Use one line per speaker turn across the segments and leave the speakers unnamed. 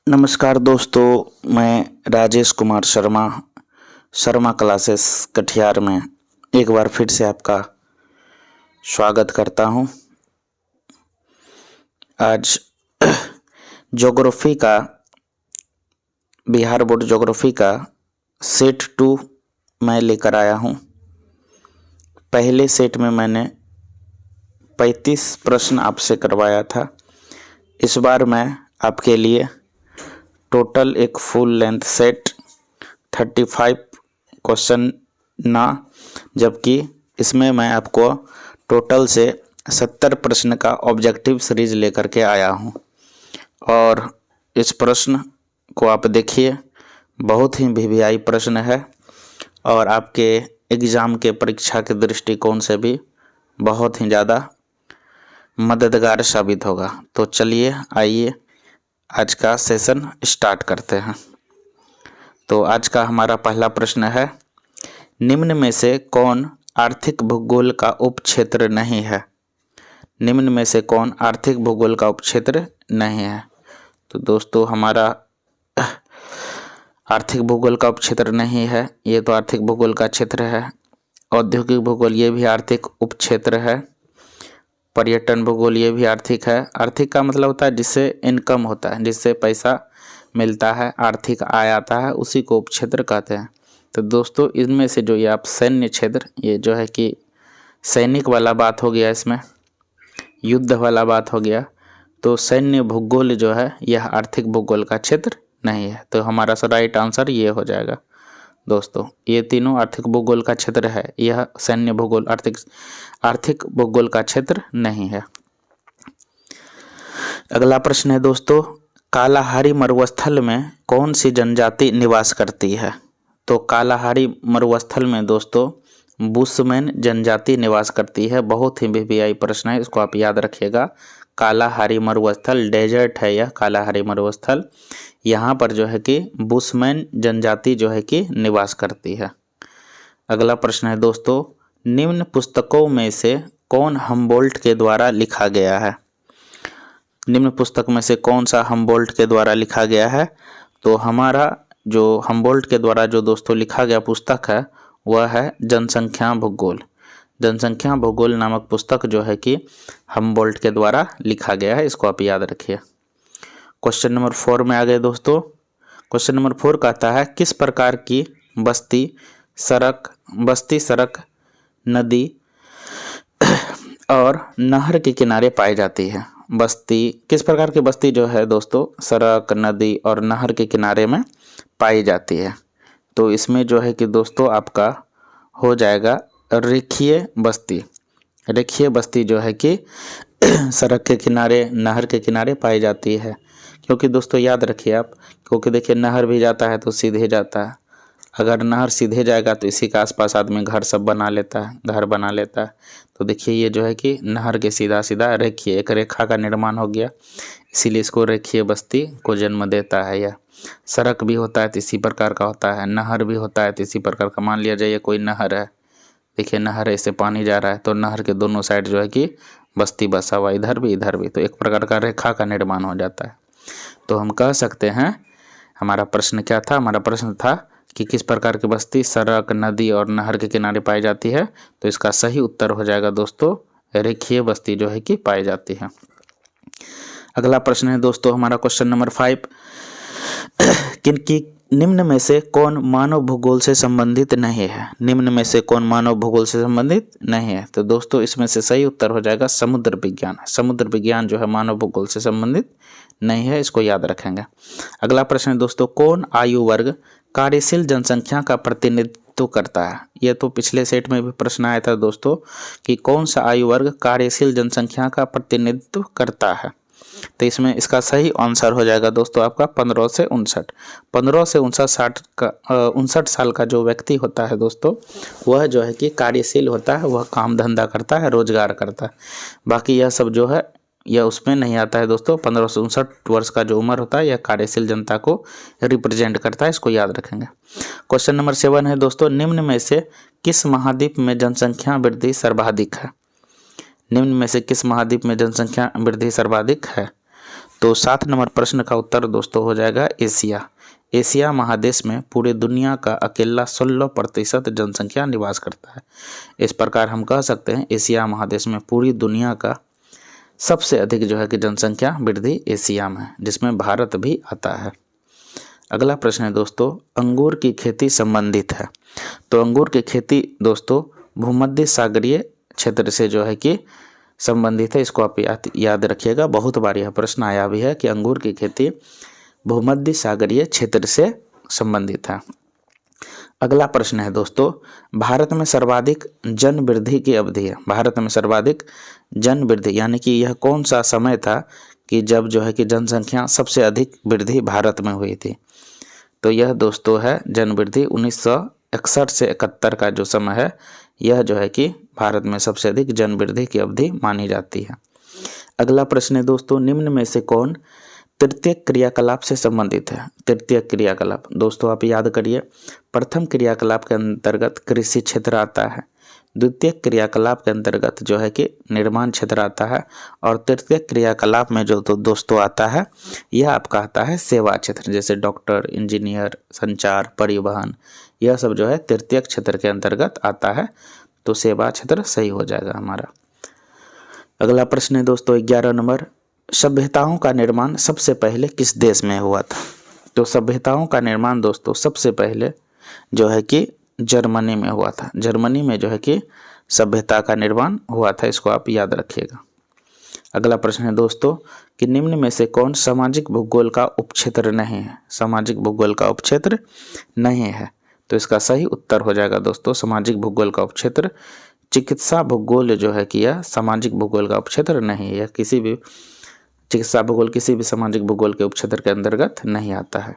नमस्कार दोस्तों, मैं राजेश कुमार शर्मा क्लासेस कटिहार में एक बार फिर से आपका स्वागत करता हूं। आज ज्योग्राफी का बिहार बोर्ड ज्योग्राफी का सेट 2 मैं लेकर आया हूं। पहले सेट में मैंने 35 प्रश्न आपसे करवाया था। इस बार मैं आपके लिए टोटल एक फुल लेंथ सेट 35 क्वेश्चन ना, जबकि इसमें मैं आपको टोटल से 70 प्रश्न का ऑब्जेक्टिव सीरीज लेकर के आया हूं। और इस प्रश्न को आप देखिए, बहुत ही वीवीआई प्रश्न है और आपके एग्ज़ाम के परीक्षा के दृष्टिकोण से भी बहुत ही ज़्यादा मददगार साबित होगा। तो चलिए आइए आज का सेशन स्टार्ट करते हैं। तो आज का हमारा पहला प्रश्न है, निम्न में से कौन आर्थिक भूगोल का उपक्षेत्र नहीं है? निम्न में से कौन आर्थिक भूगोल का उपक्षेत्र नहीं है? तो दोस्तों, हमारा आर्थिक भूगोल का उपक्षेत्र नहीं है, ये तो आर्थिक भूगोल का क्षेत्र है। औद्योगिक भूगोल ये भी आर्थिक उपक्षेत्र है। पर्यटन भूगोल ये भी आर्थिक है। आर्थिक का मतलब होता है जिससे इनकम होता है, जिससे पैसा मिलता है, आर्थिक आय आता है, उसी को उपक्षेत्र कहते हैं। तो दोस्तों, इनमें से जो ये आप सैन्य क्षेत्र, ये जो है कि सैनिक वाला बात हो गया, इसमें युद्ध वाला बात हो गया। तो सैन्य भूगोल जो है यह आर्थिक भूगोल का क्षेत्र नहीं है। तो हमारा राइट आंसर ये हो जाएगा। दोस्तों, ये तीनों आर्थिक भूगोल का क्षेत्र है, यह सैन्य भूगोल आर्थिक भूगोल का क्षेत्र नहीं है। अगला प्रश्न है दोस्तों, कालाहारी मरुस्थल में कौन सी जनजाति निवास करती है? तो कालाहारी मरुस्थल में दोस्तों बुशमैन जनजाति निवास करती है। बहुत ही वीवीआई प्रश्न है, इसको आप याद रखिएगा। कालाहारी मरुस्थल डेजर्ट है यह कालाहारी मरुस्थल। यहाँ पर जो है कि बुशमैन जनजाति जो है कि निवास करती है। अगला प्रश्न है दोस्तों, निम्न पुस्तकों में से कौन हम्बोल्ट के द्वारा लिखा गया है? निम्न पुस्तक में से कौन सा हम्बोल्ट के द्वारा लिखा गया है? तो हमारा जो हम्बोल्ट के द्वारा जो दोस्तों लिखा गया पुस्तक है वह है जनसंख्या भूगोल। जनसंख्या भूगोल नामक पुस्तक जो है कि हम्बोल्ट के द्वारा लिखा गया है, इसको आप याद रखिए। क्वेश्चन नंबर 4 में आ गए दोस्तों। क्वेश्चन नंबर 4 कहता है, किस प्रकार की बस्ती सड़क नदी और नहर के किनारे पाई जाती है? किस प्रकार की बस्ती जो है दोस्तों सड़क, नदी और नहर के किनारे में पाई जाती है? तो इसमें जो है कि दोस्तों आपका हो जाएगा रेखीय बस्ती। रेखीय बस्ती जो है कि सड़क के किनारे, नहर के किनारे पाई जाती है। क्योंकि दोस्तों याद रखिए आप, क्योंकि देखिए नहर भी जाता है तो सीधे जाता है। अगर नहर सीधे जाएगा तो इसी के आसपास आदमी घर सब बना लेता है, घर बना लेता है। तो देखिए ये जो है कि नहर के सीधा सीधा रेखीय एक रेखा का निर्माण हो गया, इसीलिए इसको रेखीय बस्ती को जन्म देता है। यह सड़क भी होता है तो इसी प्रकार का होता है, नहर भी होता है तो इसी प्रकार का। मान लिया जाए कोई नहर है, देखिए नहर ऐसे पानी जा रहा है तो नहर के दोनों साइड जो है कि बस्ती बसा हुआ, इधर भी इधर भी, तो एक प्रकार का रेखा का निर्माण हो जाता है। तो हम कह सकते हैं, हमारा प्रश्न क्या था? हमारा प्रश्न था कि किस प्रकार की बस्ती सड़क, नदी और नहर के किनारे पाई जाती है? तो इसका सही उत्तर हो जाएगा दोस्तों रेखीय बस्ती जो है कि पाई जाती है। अगला प्रश्न है दोस्तों हमारा क्वेश्चन नंबर 5, किनकी निम्न में से कौन मानव भूगोल से संबंधित नहीं है? निम्न में से कौन मानव भूगोल से संबंधित नहीं है? तो दोस्तों इसमें से सही उत्तर हो जाएगा समुद्र विज्ञान। समुद्र विज्ञान जो है मानव भूगोल से संबंधित नहीं है, इसको याद रखेंगे। अगला प्रश्न है दोस्तों, कौन आयु वर्ग कार्यशील जनसंख्या का प्रतिनिधित्व करता है? यह तो पिछले सेट में भी प्रश्न आया था दोस्तों कि कौन सा आयु वर्ग कार्यशील जनसंख्या का प्रतिनिधित्व करता है? तो इसमें इसका सही आंसर हो जाएगा दोस्तों आपका 15 से 59। 15 से 59 साल का जो व्यक्ति होता है दोस्तों, वह जो है कि कार्यशील होता है, वह काम धंधा करता है, रोजगार करता है। बाकी यह सब जो है यह उसमें नहीं आता है दोस्तों। 15 से 59 वर्ष का जो उम्र होता है यह कार्यशील जनता को रिप्रेजेंट करता है, इसको याद रखेंगे। क्वेश्चन नंबर 7 है दोस्तों, निम्न में से किस महाद्वीप में जनसंख्या वृद्धि सर्वाधिक है? निम्न में से किस महाद्वीप में जनसंख्या वृद्धि सर्वाधिक है? तो 7 नंबर प्रश्न का उत्तर दोस्तों हो जाएगा एशिया। एशिया महादेश में पूरे दुनिया का अकेला 16% जनसंख्या निवास करता है। इस प्रकार हम कह सकते हैं एशिया महादेश में पूरी दुनिया का सबसे अधिक जो है कि जनसंख्या वृद्धि एशिया में है, जिसमें भारत भी आता है। अगला प्रश्न है दोस्तों, अंगूर की खेती संबंधित है। तो अंगूर की खेती दोस्तों भूमध्य सागरीय क्षेत्र से जो है कि संबंधित है। इसको आप याद रखिएगा, बहुत बार यह प्रश्न आया भी है कि अंगूर की खेती भूमध्य सागरीय क्षेत्र से संबंधित है। अगला प्रश्न है दोस्तों, भारत में सर्वाधिक जन वृद्धि की अवधि है। भारत में सर्वाधिक जन वृद्धि यानी कि यह कौन सा समय था कि जब जो है कि जनसंख्या सबसे अधिक वृद्धि भारत में हुई थी। तो यह दोस्तों है जन वृद्धि 1961 से 71 का जो समय है, यह जो है कि भारत में सबसे अधिक जन वृद्धि की अवधि मानी जाती है। अगला प्रश्न है दोस्तों, निम्न में से कौन तृतीय क्रियाकलाप से संबंधित है। तृतीय क्रियाकलाप दोस्तों आप याद करिए, प्रथम क्रियाकलाप के अंतर्गत कृषि क्षेत्र आता है, द्वितीय क्रियाकलाप के अंतर्गत जो है कि निर्माण क्षेत्र आता है, और तृतीय क्रियाकलाप में जो तो दोस्तों आता है यह आपका आता है सेवा क्षेत्र, जैसे डॉक्टर, इंजीनियर, संचार, परिवहन, यह सब जो है तृतीय क्षेत्र के अंतर्गत आता है। तो सेवा क्षेत्र सही हो जाएगा हमारा। अगला प्रश्न है दोस्तों 11 नंबर, सभ्यताओं का निर्माण सबसे पहले किस देश में हुआ था। तो सभ्यताओं का निर्माण दोस्तों सबसे पहले जो है कि जर्मनी में हुआ था। जर्मनी में जो है कि सभ्यता का निर्माण हुआ था, इसको आप याद रखिएगा। अगला प्रश्न है दोस्तों कि निम्न में से कौन सामाजिक भूगोल का उपक्षेत्र नहीं है। सामाजिक भूगोल का उपक्षेत्र नहीं है, तो इसका सही उत्तर हो जाएगा दोस्तों सामाजिक भूगोल का उपक्षेत्र चिकित्सा भूगोल जो है कि यह सामाजिक भूगोल का उपक्षेत्र नहीं है। यह किसी भी चिकित्सा भूगोल किसी भी सामाजिक भूगोल के उपक्षेत्र के अंतर्गत नहीं आता है।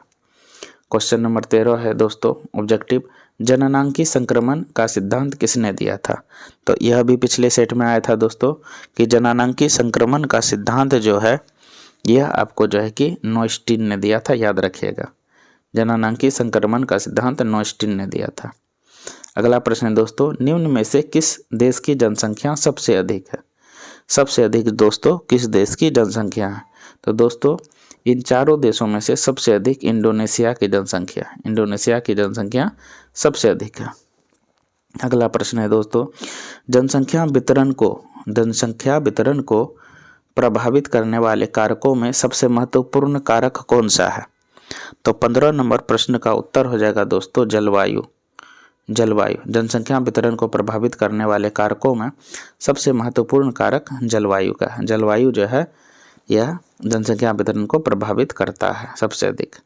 क्वेश्चन नंबर 13 है दोस्तों ऑब्जेक्टिव, जननांगी संक्रमण का सिद्धांत किसने दिया था। तो यह भी पिछले सेट में आया था दोस्तों कि जननांगी संक्रमण का सिद्धांत जो है यह आपको जो है कि नोइस्टीन ने दिया था, याद रखिएगा। जननांगी संक्रमण का सिद्धांत नोइस्टीन ने दिया था। अगला प्रश्न है दोस्तों, निम्न में से किस देश की जनसंख्या सबसे अधिक है। सबसे अधिक दोस्तों किस देश की जनसंख्या है। तो दोस्तों इन चारों देशों में से सबसे अधिक इंडोनेशिया की जनसंख्या, इंडोनेशिया की जनसंख्या सबसे अधिक है। अगला प्रश्न है दोस्तों, जनसंख्या वितरण को प्रभावित करने वाले कारकों में सबसे महत्वपूर्ण कारक कौन सा है। तो 15 नंबर प्रश्न का उत्तर हो जाएगा दोस्तों जलवायु। जनसंख्या वितरण को प्रभावित करने वाले कारकों में सबसे महत्वपूर्ण कारक जलवायु का है। जलवायु जो है यह जनसंख्या वितरण को प्रभावित करता है सबसे अधिक।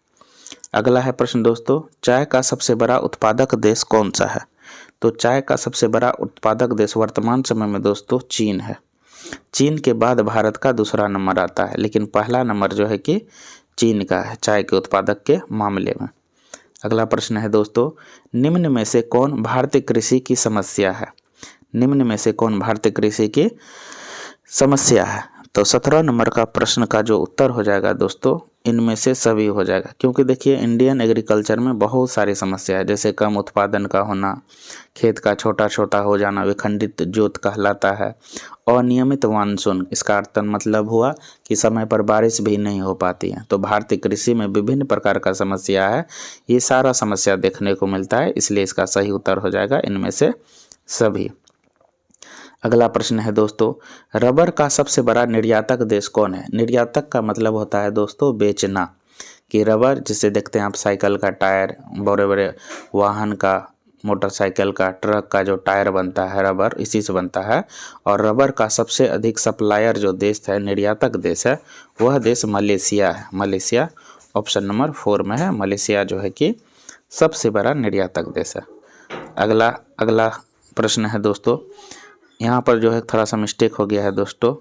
अगला है प्रश्न दोस्तों, चाय का सबसे बड़ा उत्पादक देश कौन सा है। तो चाय का सबसे बड़ा उत्पादक देश वर्तमान समय में दोस्तों चीन है। चीन के बाद भारत का दूसरा नंबर आता है, लेकिन पहला नंबर जो है कि चीन का है चाय के उत्पादक के मामले में। अगला प्रश्न है दोस्तों, निम्न में से कौन भारतीय कृषि की समस्या है। निम्न में से कौन भारतीय कृषि की समस्या है। तो 17 नंबर का प्रश्न का जो उत्तर हो जाएगा दोस्तों इनमें से सभी हो जाएगा, क्योंकि देखिए इंडियन एग्रीकल्चर में बहुत सारी समस्या है, जैसे कम उत्पादन का होना, खेत का छोटा छोटा हो जाना विखंडित जोत कहलाता है, अनियमित मानसून, इसका अर्थ मतलब हुआ कि समय पर बारिश भी नहीं हो पाती है। तो भारतीय कृषि में विभिन्न प्रकार का समस्या है, ये सारा समस्या देखने को मिलता है, इसलिए इसका सही उत्तर हो जाएगा इनमें से सभी। अगला प्रश्न है दोस्तों, रबर का सबसे बड़ा निर्यातक देश कौन है। निर्यातक का मतलब होता है दोस्तों बेचना, कि रबर जिसे देखते हैं आप साइकिल का टायर, बड़े बड़े वाहन का, मोटरसाइकिल का, ट्रक का जो टायर बनता है रबर इसी से बनता है। और रबर का सबसे अधिक सप्लायर जो देश है, निर्यातक देश है, वह देश मलेशिया है। मलेशिया ऑप्शन नंबर 4 में है। मलेशिया जो है कि सबसे बड़ा निर्यातक देश है। अगला प्रश्न है दोस्तों, यहाँ पर जो है थोड़ा सा मिस्टेक हो गया है दोस्तों,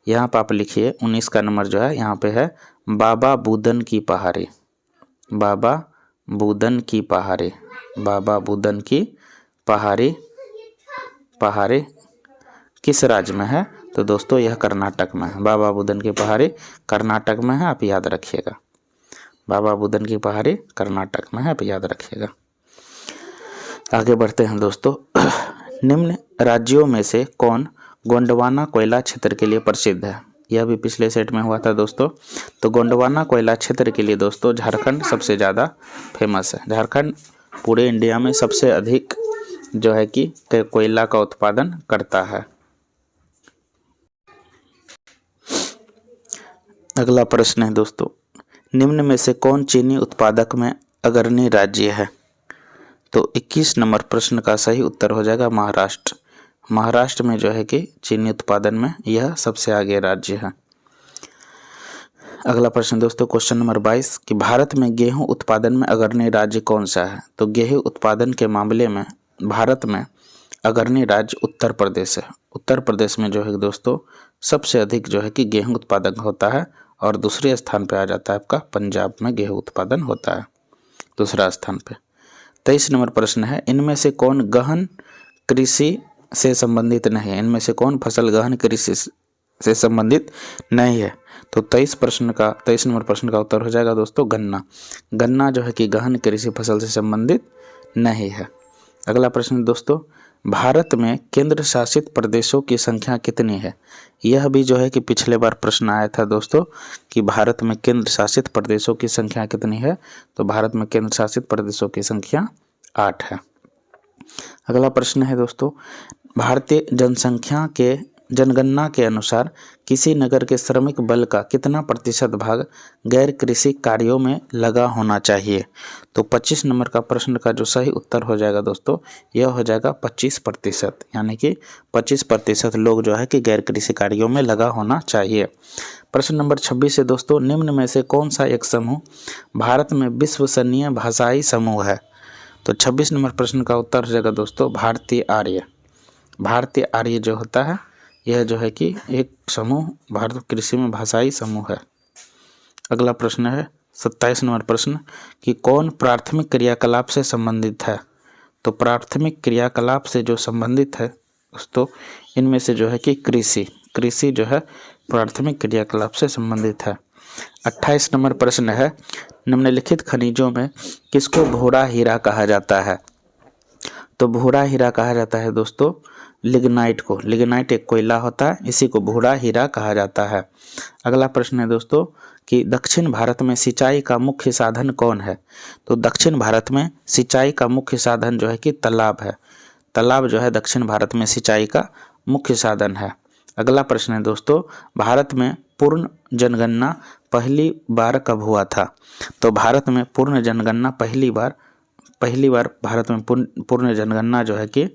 यहाँ पर आप लिखिए 19 का नंबर जो है यहाँ पे है बाबा बुदन की पहाड़ी। बाबा बुदन की पहाड़ी, बाबा बुदन की पहाड़ी किस राज्य में है। तो दोस्तों यह कर्नाटक में है। बाबा बुदन की पहाड़ी कर्नाटक में है, आप याद रखिएगा। बाबा बुदन की पहाड़ी कर्नाटक में है, आप याद रखिएगा। आगे बढ़ते हैं दोस्तों, निम्न राज्यों में से कौन गोंडवाना कोयला क्षेत्र के लिए प्रसिद्ध है। यह भी पिछले सेट में हुआ था दोस्तों। तो गोंडवाना कोयला क्षेत्र के लिए दोस्तों झारखंड सबसे ज़्यादा फेमस है। झारखंड पूरे इंडिया में सबसे अधिक जो है कि कोयला का उत्पादन करता है। अगला प्रश्न है दोस्तों, निम्न में से कौन चीनी उत्पादक में अग्रणी राज्य है? तो 21 नंबर प्रश्न का सही उत्तर हो जाएगा महाराष्ट्र। महाराष्ट्र में जो है कि चीनी उत्पादन में यह सबसे आगे राज्य है। अगला प्रश्न दोस्तों, क्वेश्चन नंबर 22 कि भारत में गेहूं उत्पादन में अग्रणी राज्य कौन सा है? तो गेहूं उत्पादन के मामले में भारत में अग्रणी राज्य उत्तर प्रदेश है। उत्तर प्रदेश में जो है दोस्तों सबसे अधिक जो है कि गेहूं उत्पादन होता है, और दूसरे स्थान पे आ जाता है आपका पंजाब में गेहूं उत्पादन होता है दूसरा स्थान पे। 23 नंबर प्रश्न है, इनमें से कौन गहन कृषि से संबंधित नहीं है? इनमें से कौन फसल गहन कृषि से संबंधित नहीं है? तो 23 नंबर प्रश्न का उत्तर हो जाएगा दोस्तों गन्ना। गन्ना जो है कि गहन कृषि फसल से संबंधित नहीं है। अगला प्रश्न दोस्तों, भारत में केंद्र शासित प्रदेशों की संख्या कितनी है? यह भी जो है कि पिछले बार प्रश्न आया था दोस्तों कि भारत में केंद्र शासित प्रदेशों की संख्या कितनी है? तो भारत में केंद्र शासित प्रदेशों की संख्या 8 है। अगला प्रश्न है दोस्तों, भारतीय जनगणना के अनुसार किसी नगर के श्रमिक बल का कितना प्रतिशत भाग गैर कृषि कार्यों में लगा होना चाहिए? तो 25 नंबर का प्रश्न का जो सही उत्तर हो जाएगा दोस्तों यह हो जाएगा 25%, यानी कि 25% लोग जो है कि गैर कृषि कार्यों में लगा होना चाहिए। प्रश्न नंबर 26 है दोस्तों, निम्न में से कौन सा एक समूह भारत में विश्वसनीय भाषाई समूह है? तो 26 नंबर प्रश्न का उत्तर हो जाएगा दोस्तों भारतीय आर्य। भारतीय आर्य जो होता है यह जो है कि एक समूह भारत कृषि में भाषाई समूह है। अगला प्रश्न है 27 नंबर प्रश्न कि कौन प्राथमिक क्रियाकलाप से संबंधित है? तो प्राथमिक क्रियाकलाप से जो संबंधित है दोस्तों इनमें से जो है कि कृषि जो है प्राथमिक क्रियाकलाप से संबंधित है। 28 नंबर प्रश्न है, निम्नलिखित खनिजों में किसको भूरा हीरा कहा जाता है? तो भूरा हीरा कहा जाता है दोस्तों लिग्नाइट को। लिग्नाइट एक कोयला होता है, इसी को भूरा हीरा कहा जाता है। अगला प्रश्न है दोस्तों कि दक्षिण भारत में सिंचाई का मुख्य साधन कौन है? तो दक्षिण भारत में सिंचाई का मुख्य साधन जो है कि तालाब है। तालाब जो है दक्षिण भारत में सिंचाई का मुख्य साधन है। अगला प्रश्न है दोस्तों, भारत में पूर्ण जनगणना पहली बार कब हुआ था? तो भारत में पूर्ण जनगणना पहली बार भारत में पूर्ण जनगणना जो है कि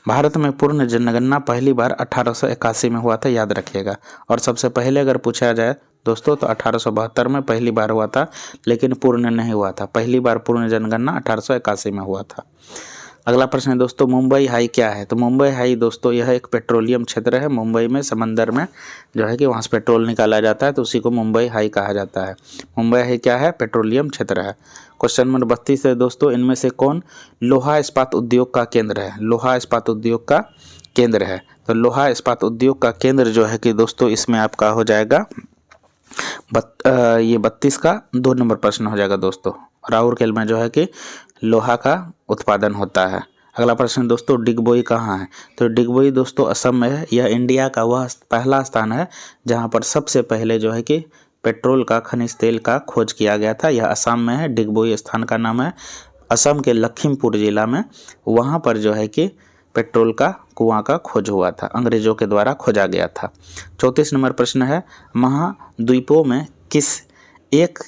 भारत में पूर्ण जनगणना पहली बार 1881 में हुआ था, याद रखिएगा। और सबसे पहले अगर पूछा जाए दोस्तों तो 1872 में पहली बार हुआ था, लेकिन पूर्ण नहीं हुआ था। पहली बार पूर्ण जनगणना 1881 में हुआ था। अगला प्रश्न है दोस्तों, मुंबई हाई क्या है? तो मुंबई हाई दोस्तों यह एक पेट्रोलियम क्षेत्र है। मुंबई में समंदर में जो है कि वहाँ से पेट्रोल निकाला जाता है, तो उसी को मुंबई हाई कहा जाता है। मुंबई हाई क्या है? पेट्रोलियम क्षेत्र है। क्वेश्चन नंबर 32 है दोस्तों, इनमें से कौन लोहा इस्पात उद्योग का केंद्र है? लोहा इस्पात उद्योग का केंद्र है। तो लोहा इस्पात उद्योग का केंद्र जो है कि दोस्तों इसमें आपका हो जाएगा ये 32 का 2 नंबर प्रश्न हो जाएगा दोस्तों। राउरकेला में जो है कि लोहा का उत्पादन होता है। अगला प्रश्न दोस्तों, डिगबोई कहाँ है? तो डिगबोई दोस्तों असम में है। यह इंडिया का वह पहला स्थान है जहाँ पर सबसे पहले जो है कि पेट्रोल का खनिज तेल का खोज किया गया था। यह असम में है। डिगबोई स्थान का नाम है। असम के लखीमपुर जिला में वहाँ पर जो है कि पेट्रोल का कुआं का खोज हुआ था, अंग्रेजों के द्वारा खोजा गया था। 34 नंबर प्रश्न है, महाद्वीपों में किस एक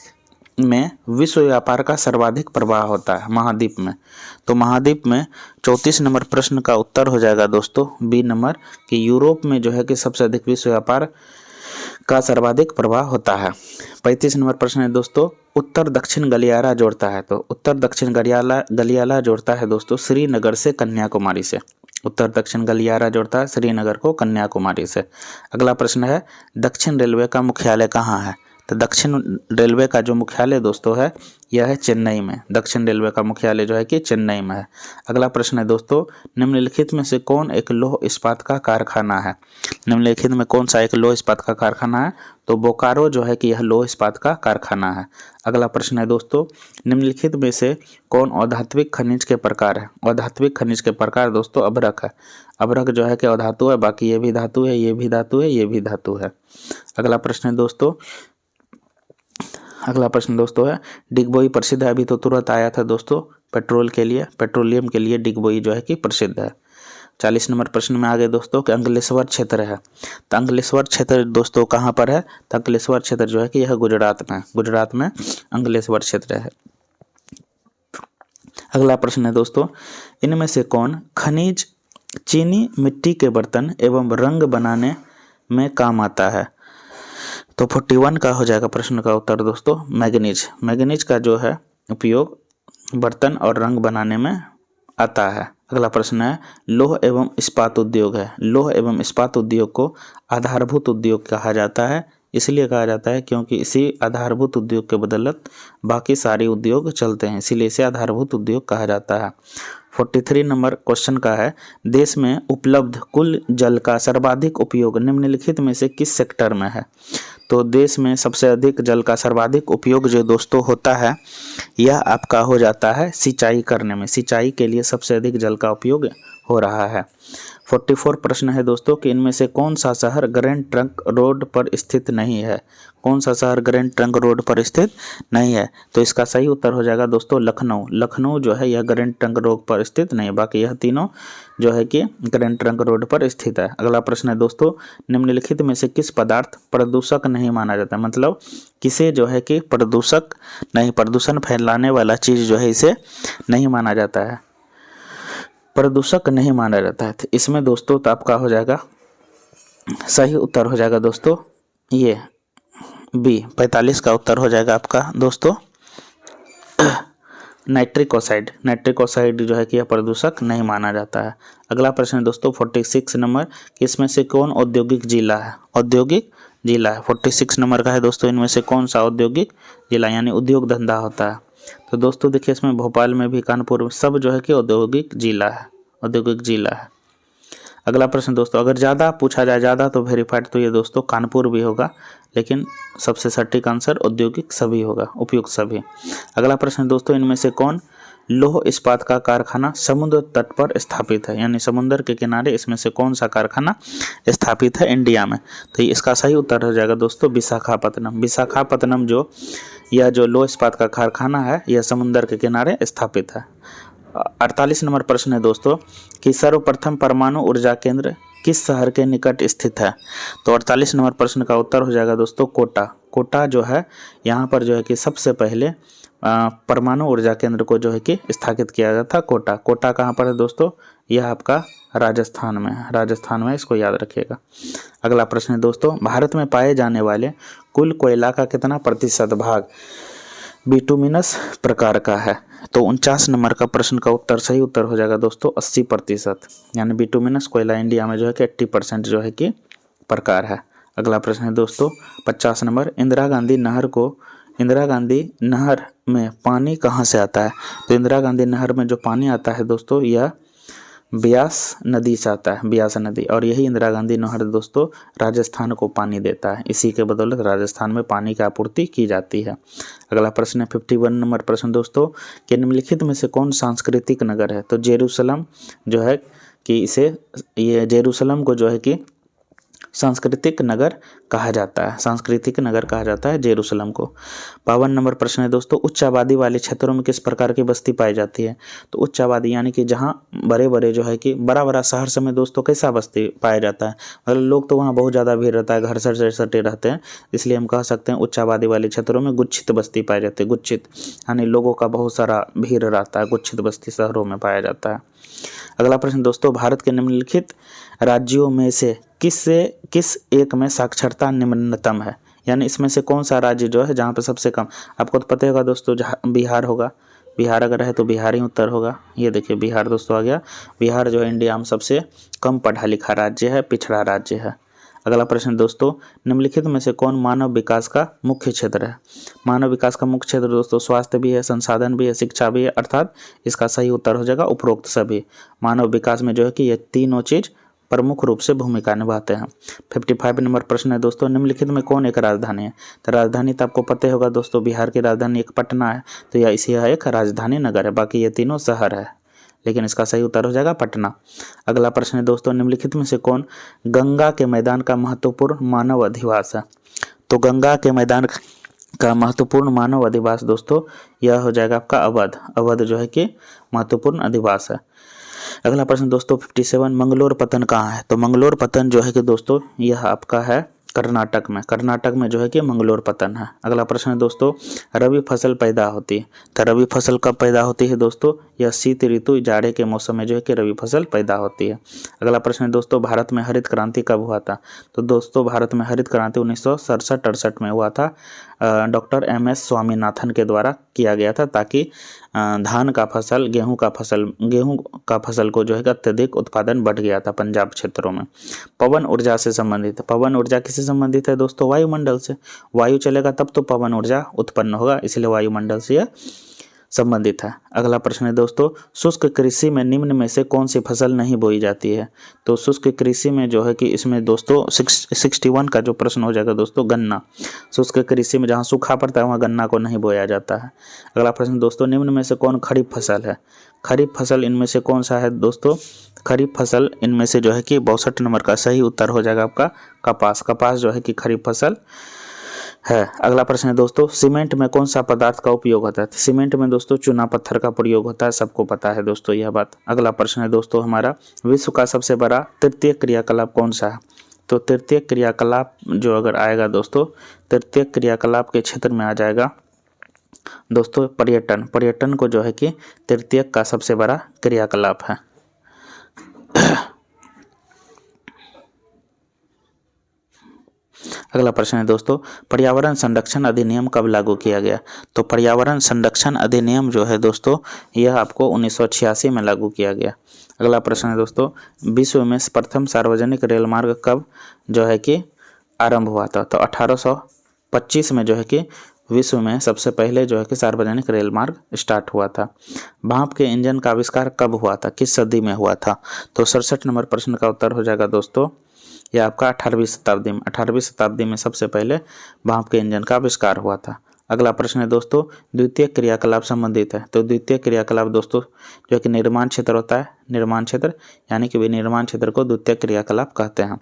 में विश्व व्यापार का सर्वाधिक प्रवाह होता है? महाद्वीप में। तो महाद्वीप में 34 नंबर प्रश्न का उत्तर हो जाएगा दोस्तों बी नंबर कि यूरोप में जो है कि सबसे अधिक विश्व व्यापार का सर्वाधिक प्रवाह होता है। 35 नंबर प्रश्न है दोस्तों, उत्तर दक्षिण गलियारा जोड़ता है? तो उत्तर दक्षिण गलियारा जोड़ता है दोस्तों श्रीनगर से कन्याकुमारी से। उत्तर दक्षिण गलियारा जोड़ता है श्रीनगर को कन्याकुमारी से। अगला प्रश्न है, दक्षिण रेलवे का मुख्यालय कहाँ है? तो दक्षिण रेलवे का जो मुख्यालय दोस्तों है यह है चेन्नई में। दक्षिण रेलवे का मुख्यालय जो है कि चेन्नई में है। अगला प्रश्न है दोस्तों, निम्नलिखित में से कौन एक लौह इस्पात का कारखाना है? निम्नलिखित में कौन सा एक लौह इस्पात का कारखाना है? तो बोकारो जो है कि यह लौह इस्पात का कारखाना है। अगला प्रश्न है दोस्तों, निम्नलिखित में से कौन अधात्विक खनिज के प्रकार है? अधात्विक खनिज के प्रकार दोस्तों अभ्रक है। अभ्रक जो है कि अधातु है, बाकी ये भी धातु है, ये भी धातु है, ये भी धातु है। अगला प्रश्न है दोस्तों, है डिगबोई प्रसिद्ध है। अभी तो तुरंत आया था दोस्तों, पेट्रोलियम के लिए डिगबोई जो है कि प्रसिद्ध है। 40 नंबर प्रश्न में आगे दोस्तों कि अंकलेश्वर क्षेत्र है। तो अंकलेश्वर क्षेत्र दोस्तों कहाँ पर है? तो अंकलेश्वर क्षेत्र जो है कि यह गुजरात में अंकलेश्वर क्षेत्र है। अगला प्रश्न है दोस्तों, इनमें से कौन खनिज चीनी मिट्टी के बर्तन एवं रंग बनाने में काम आता है? तो 41 का हो जाएगा प्रश्न का उत्तर दोस्तों मैग्नीज का जो है उपयोग बर्तन और रंग बनाने में आता है। अगला प्रश्न है लौह एवं इस्पात उद्योग है। लौह एवं इस्पात उद्योग को आधारभूत उद्योग कहा जाता है। इसलिए कहा जाता है क्योंकि इसी आधारभूत उद्योग के बदौलत बाकी सारे उद्योग चलते हैं, इसीलिए इसे आधारभूत उद्योग कहा जाता है। 43 नंबर क्वेश्चन का है, देश में उपलब्ध कुल जल का सर्वाधिक उपयोग निम्नलिखित में से किस सेक्टर में है? तो देश में सबसे अधिक जल का सर्वाधिक उपयोग जो दोस्तों होता है यह आपका हो जाता है सिंचाई करने में। सिंचाई के लिए सबसे अधिक जल का उपयोग हो रहा है। 44 प्रश्न है दोस्तों कि इनमें से कौन सा शहर ग्रैंड ट्रंक रोड पर स्थित नहीं है? कौन सा शहर ग्रैंड ट्रंक रोड पर स्थित नहीं है? तो इसका सही उत्तर हो जाएगा दोस्तों लखनऊ जो है यह ग्रैंड ट्रंक रोड पर स्थित नहीं है। बाकी यह तीनों जो है कि ग्रैंड ट्रंक रोड पर स्थित है। अगला प्रश्न है दोस्तों, निम्नलिखित में से किस पदार्थ प्रदूषक नहीं माना जाता? मतलब किसे जो है कि प्रदूषण फैलाने वाला चीज जो है इसे नहीं माना जाता है, प्रदूषक नहीं माना जाता है। तो इसमें दोस्तों तो आपका हो जाएगा सही उत्तर हो जाएगा दोस्तों ये बी 45 का उत्तर हो जाएगा आपका दोस्तों नाइट्रिक ऑक्साइड जो है कि यह प्रदूषक नहीं माना जाता है। अगला प्रश्न है दोस्तों 46 नंबर, इसमें से कौन औद्योगिक जिला है? 46 नंबर का है दोस्तों, इनमें से कौन सा औद्योगिक जिला यानी उद्योग धंधा होता है? तो दोस्तों देखिए इसमें भोपाल में भी, कानपुर में सब जो है कि औद्योगिक जिला है। अगला प्रश्न दोस्तों, अगर ज़्यादा पूछा जाए ज़्यादा तो वेरीफाइड, तो ये दोस्तों कानपुर भी होगा, लेकिन सबसे सटीक आंसर औद्योगिक सभी होगा, उपयुक्त सभी। अगला प्रश्न दोस्तों, इनमें से कौन लौह इस्पात का कारखाना समुद्र तट पर स्थापित है? यानी समुद्र के किनारे इसमें से कौन सा कारखाना स्थापित है इंडिया में? तो इसका सही उत्तर हो जाएगा दोस्तों विशाखापत्तनम यह जो लौह इस्पात का कारखाना है यह समुद्र के किनारे स्थापित है। 48 नंबर प्रश्न है दोस्तों कि सर्वप्रथम परमाणु ऊर्जा केंद्र किस शहर के निकट स्थित है? तो 48 नंबर प्रश्न का उत्तर हो जाएगा दोस्तों कोटा जो है यहाँ पर जो है कि सबसे पहले परमाणु ऊर्जा केंद्र को जो है कि स्थापित किया गया था। कोटा कहाँ पर है दोस्तों? यह आपका राजस्थान में, इसको याद रखिएगा। अगला प्रश्न है दोस्तों, भारत में पाए जाने वाले कुल कोयला का कितना प्रतिशत भाग बिटुमिनस प्रकार का है? तो 49 नंबर का प्रश्न का सही उत्तर हो जाएगा दोस्तों 80%, यानी बिटुमिनस कोयला इंडिया में जो है कि 80% जो है कि प्रकार है। अगला प्रश्न है दोस्तों 50 नंबर, इंदिरा गांधी नहर में पानी कहाँ से आता है? तो इंदिरा गांधी नहर में जो पानी आता है दोस्तों यह ब्यास नदी से आता है, ब्यास नदी, और यही इंदिरा गांधी नहर दोस्तों राजस्थान को पानी देता है। इसी के बदौलत राजस्थान में पानी की आपूर्ति की जाती है। अगला प्रश्न है 51 नंबर प्रश्न दोस्तों कि निम्नलिखित में से कौन सांस्कृतिक नगर है? तो जेरूसलम जो है कि जेरूसलम को जो है कि सांस्कृतिक नगर कहा जाता है जेरूसलम को। 52 नंबर प्रश्न है दोस्तों, उच्च आबादी वाले क्षेत्रों में किस प्रकार की बस्ती पाई जाती है? तो उच्च आबादी यानी कि जहाँ बड़े जो है कि बड़ा शहर से में दोस्तों कैसा बस्ती पाया जाता है? मतलब लोग तो वहाँ बहुत ज़्यादा भीड़ रहता है, घर से सटे रहते हैं, इसलिए हम कह सकते हैं उच्च आबादी वाले क्षेत्रों में गुच्छित बस्ती पाई जाती है। गुच्छित यानी लोगों का बहुत सारा भीड़ रहता है, गुच्छित बस्ती शहरों में पाया जाता है। अगला प्रश्न दोस्तों, भारत के निम्नलिखित राज्यों में से किस एक में साक्षरता निम्नतम है? यानी इसमें से कौन सा राज्य जो है जहाँ पे सबसे कम? आपको तो पता होगा दोस्तों बिहार होगा। बिहार अगर है तो बिहार ही उत्तर होगा। ये देखिए बिहार दोस्तों आ गया। बिहार जो है इंडिया में सबसे कम पढ़ा लिखा राज्य है, पिछड़ा राज्य है। अगला प्रश्न दोस्तों, निम्नलिखित में से कौन मानव विकास का मुख्य क्षेत्र है? मानव विकास का मुख्य क्षेत्र दोस्तों स्वास्थ्य भी है, संसाधन भी है, शिक्षा भी है, अर्थात इसका सही उत्तर हो जाएगा उपरोक्त सभी। मानव विकास में जो है कि ये तीनों चीज प्रमुख रूप से भूमिका निभाते हैं। 55 नंबर प्रश्न है दोस्तों, निम्नलिखित में कौन एक राजधानी है? तो राजधानी तो आपको पता होगा दोस्तों, बिहार की राजधानी एक पटना है, तो यह इसी एक राजधानी नगर है, बाकी ये तीनों शहर है, लेकिन इसका सही उत्तर हो जाएगा पटना। अगला प्रश्न है दोस्तों, निम्नलिखित में से कौन गंगा के मैदान का महत्वपूर्ण मानव अधिवास है? तो गंगा के मैदान का महत्वपूर्ण मानव अधिवास दोस्तों यह हो जाएगा आपका अवध। अवध जो है कि महत्वपूर्ण अधिवास है। अगला प्रश्न दोस्तों 57, मंगलोर पतन कहाँ है? तो मंगलोर पतन जो है कि दोस्तों यह आपका है कर्नाटक में। कर्नाटक में जो है कि मंगलोर पतन है। अगला प्रश्न है दोस्तों, रबी फसल पैदा होती है, तो रबी फसल कब पैदा होती है दोस्तों? यह शीत ऋतु जाड़े के मौसम में जो है कि रबी फसल पैदा होती है। अगला प्रश्न है दोस्तों, भारत में हरित क्रांति कब हुआ था? तो दोस्तों भारत में हरित क्रांति 1967-68 में हुआ था। डॉक्टर MS स्वामीनाथन के द्वारा किया गया था, ताकि धान का फसल, गेहूं का फसल को जो है अत्यधिक उत्पादन बढ़ गया था पंजाब क्षेत्रों में। पवन ऊर्जा से संबंधित, पवन ऊर्जा किससे संबंधित है दोस्तों? वायुमंडल से। वायु चलेगा तब तो पवन ऊर्जा उत्पन्न होगा, इसलिए वायुमंडल से यह संबंधित है। अगला प्रश्न है दोस्तों, शुष्क कृषि में निम्न में से कौन सी फसल नहीं बोई जाती है? तो शुष्क कृषि में जो है कि इसमें दोस्तों 61 का जो प्रश्न हो जाएगा दोस्तों गन्ना। शुष्क कृषि में जहाँ सूखा पड़ता है वहाँ गन्ना को नहीं बोया जाता है। अगला प्रश्न दोस्तों, निम्न में से कौन खरीफ फसल है? खरीफ फसल इनमें से कौन सा है दोस्तों? खरीफ फसल इनमें से जो है कि 62 नंबर का सही उत्तर हो जाएगा आपका कपास। कपास जो है कि खरीफ फसल है। अगला प्रश्न है दोस्तों, सीमेंट में कौन सा पदार्थ का उपयोग होता है? सीमेंट में दोस्तों चूना पत्थर का प्रयोग होता है, सबको पता है दोस्तों यह बात। अगला प्रश्न है दोस्तों हमारा, विश्व का सबसे बड़ा तृतीय क्रियाकलाप कौन सा है? तो तृतीय क्रियाकलाप जो अगर आएगा दोस्तों, तृतीय क्रियाकलाप के क्षेत्र में आ जाएगा दोस्तों पर्यटन। पर्यटन को जो है कि तृतीय का सबसे बड़ा क्रियाकलाप है। अगला प्रश्न है दोस्तों, पर्यावरण संरक्षण अधिनियम कब लागू किया गया? तो पर्यावरण संरक्षण अधिनियम जो है दोस्तों यह आपको 1986 में लागू किया गया। अगला प्रश्न है दोस्तों, विश्व में प्रथम सार्वजनिक रेल मार्ग कब जो है कि आरंभ हुआ था? तो 1825 में जो है कि विश्व में सबसे पहले जो है कि सार्वजनिक रेल मार्ग स्टार्ट हुआ था। भाप के इंजन का आविष्कार कब हुआ था, किस सदी में हुआ था? तो 67 नंबर प्रश्न का उत्तर हो जाएगा दोस्तों यह आपका 18वीं शताब्दी में। 18वीं शताब्दी में सबसे पहले भाप के इंजन का आविष्कार हुआ था। अगला प्रश्न है दोस्तों, द्वितीय क्रियाकलाप संबंधित है। तो द्वितीय क्रियाकलाप दोस्तों जो कि निर्माण क्षेत्र होता है, निर्माण क्षेत्र यानी कि विनिर्माण क्षेत्र को द्वितीय क्रियाकलाप कहते हैं।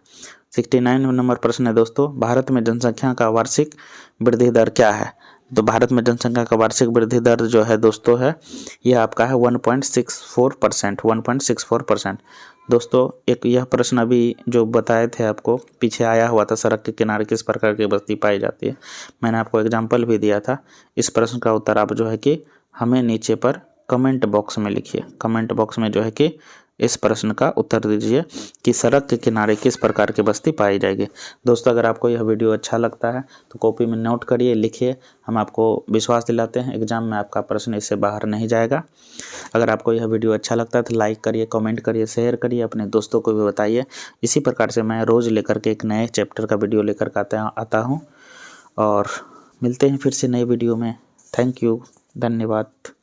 69 नंबर प्रश्न है दोस्तों, भारत में जनसंख्या का वार्षिक वृद्धि दर क्या है? तो भारत में जनसंख्या का वार्षिक वृद्धि दर जो है दोस्तों है यह आपका है 1.64%। 1.64% दोस्तों एक यह प्रश्न अभी जो बताए थे आपको पीछे आया हुआ था, सड़क के किनारे किस प्रकार की बस्ती पाई जाती है, मैंने आपको एग्जाम्पल भी दिया था। इस प्रश्न का उत्तर आप जो है कि हमें नीचे पर कमेंट बॉक्स में लिखिए। कमेंट बॉक्स में जो है कि इस प्रश्न का उत्तर दीजिए कि सड़क के किनारे किस प्रकार की बस्ती पाई जाएगी। दोस्तों अगर आपको यह वीडियो अच्छा लगता है तो कॉपी में नोट करिए, लिखिए। हम आपको विश्वास दिलाते हैं एग्जाम में आपका प्रश्न इससे बाहर नहीं जाएगा। अगर आपको यह वीडियो अच्छा लगता है तो लाइक करिए, कमेंट करिए, शेयर करिए, अपने दोस्तों को भी बताइए। इसी प्रकार से मैं रोज़ लेकर के एक नए चैप्टर का वीडियो लेकर के आता हूँ और मिलते हैं फिर से नए वीडियो में। थैंक यू, धन्यवाद।